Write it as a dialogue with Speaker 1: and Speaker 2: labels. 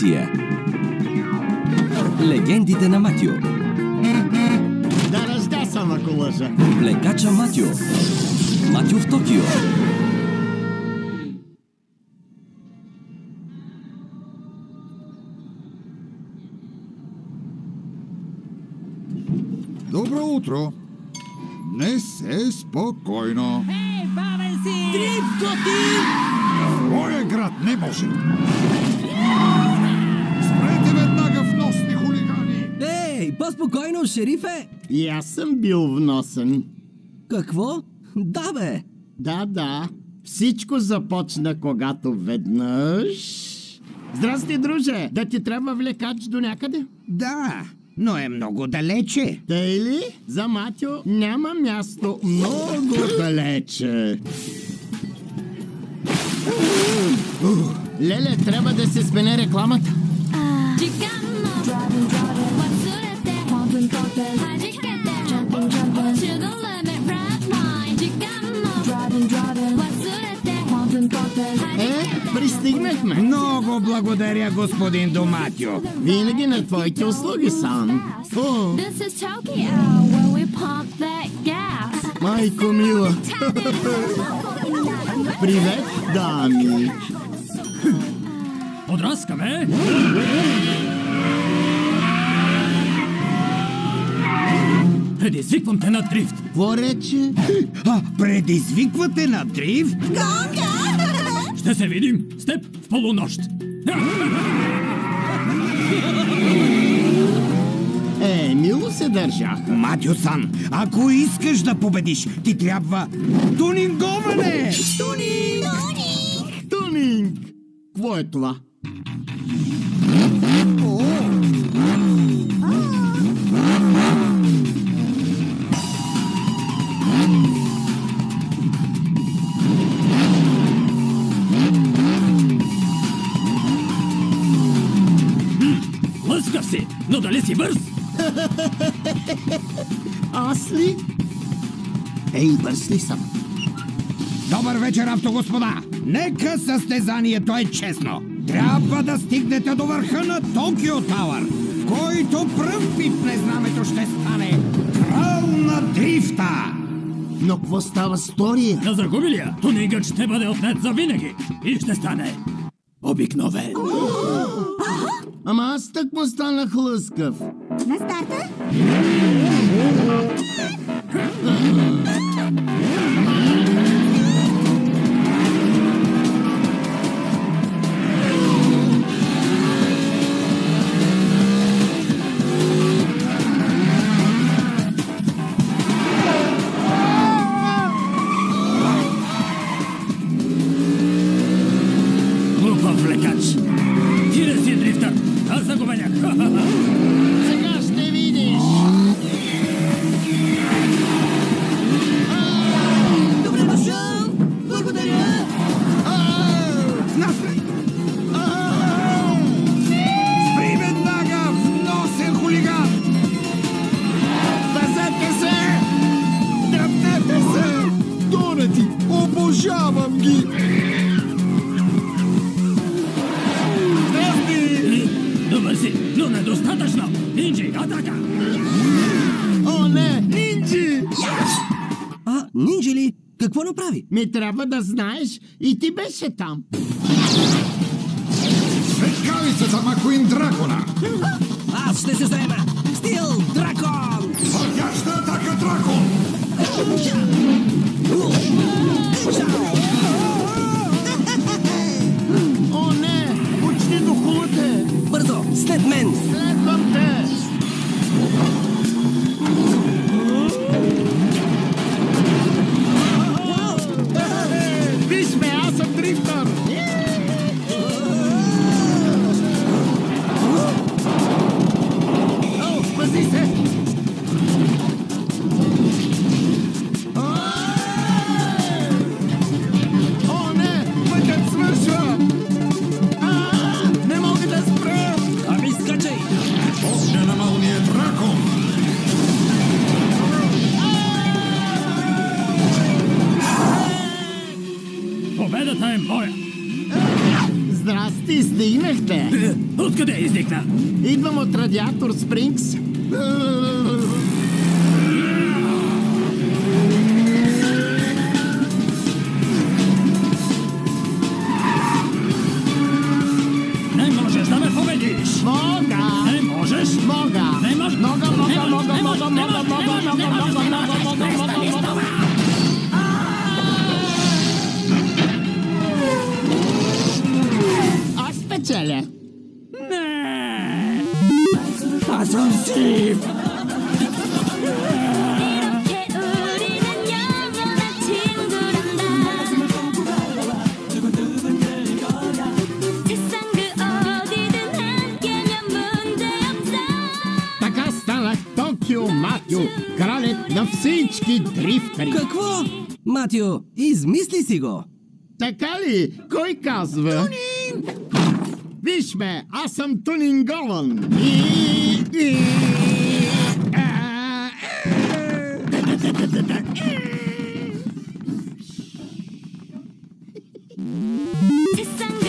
Speaker 1: анимация. Легендите на Матио.
Speaker 2: Да ръжда съм, ако лъжа.
Speaker 1: Лекача Матио. Матио в Токио.
Speaker 3: Добро утро! Днес е спокойно.
Speaker 4: Ей, бавен си!
Speaker 2: Дрифт, готи!
Speaker 3: В моя град не може. Спрете веднага вносни хулигани!
Speaker 5: Ей, по-спокойно, шерифе!
Speaker 2: И аз съм бил вносен.
Speaker 5: Какво? Да, бе!
Speaker 2: Да. Всичко започна, когато веднъж... Здрасти, друже! Да ти трябва влекач до някъде?
Speaker 6: Да, но е много далече.
Speaker 2: Тъй ли? За Матио няма място много далече. Леле, трябва да се смене рекламата. Пристигнахме.
Speaker 6: Много благодаря, господин Доматио.
Speaker 2: Винаги на твоите услуги, Сан. О,
Speaker 7: This is Tokyo, where we pump that gas.
Speaker 2: майко мила. Привет, дами.
Speaker 4: Подраскаме! Предизвиквам те на дрифт!
Speaker 2: Какво рече?
Speaker 6: Предизвиквате на дрифт?
Speaker 4: Ще се видим с теб в полунощ!
Speaker 2: Мило се държаха.
Speaker 6: Матио-сан, ако искаш да победиш, ти трябва тунинговане!
Speaker 2: Тунинг! Какво е това?
Speaker 4: Лъскав си, но дали си бърз?
Speaker 2: Аз ли? Бърз ли съм?
Speaker 6: Добър вечер, автогоспода! Нека състезанието е честно. Трябва да стигнете до върха на Токио Тауър, в който пръв пипне знамето ще стане крал на дрифта!
Speaker 2: Но какво става с втория?
Speaker 4: На загубилия тунингът ще бъде отнет за винаги и ще стане обикновен.
Speaker 2: Ама аз тък му станах лъскав.
Speaker 7: На старта?
Speaker 4: Глупав лекач! Ти не си дрифтър! Аз загубенях!
Speaker 2: Сега ще видиш.
Speaker 5: Добре дошъл! Благодаря!
Speaker 6: Спри веднага, вносен хулиган!
Speaker 2: Пазете се! Дръпнете се! Донати! Обожавам ги!
Speaker 4: Добър си, но недостатъчно! Нинджи, атака!
Speaker 2: О, не! Нинджи!
Speaker 5: Нинджи ли? Какво направи?
Speaker 2: Ми трябва да знаеш, и ти беше там.
Speaker 3: Светкавицата Макуин Дракона!
Speaker 5: Аз ще се заема! Стил Дракон!
Speaker 3: Вървяща атака Дракон!
Speaker 2: О, не! Почти дохлуте!
Speaker 5: Бързо! След мен!
Speaker 2: Следвам те! Виж ме, аз съм дрифтър! Пази се! О, не! Пътят свършва! Не мога да спра!
Speaker 5: Ами скачай!
Speaker 3: Огнена мълния Дракон!
Speaker 4: Победата е моя!
Speaker 2: Здрасти, стигнахте.
Speaker 4: Откъде издихна?
Speaker 2: Идвам от Радиатор Спрингс.
Speaker 4: Не можеш да ме победиш!
Speaker 2: Мога!
Speaker 4: Не можеш!
Speaker 2: Мога!
Speaker 4: Не можеш!
Speaker 2: Аз печеля.
Speaker 4: Не! Аз съм Стив!
Speaker 7: 이렇게 우리는 영원한 친구란다. 세상 그 어디든 함께면 문제없어.
Speaker 2: Така станах Токио Матио, кралят на всички дрифтери.
Speaker 5: Какво? Матио, измисли си го!
Speaker 2: Така ли? Кой казва? Тунинг! Виж ме, аз съм тунингован.
Speaker 7: 세상 그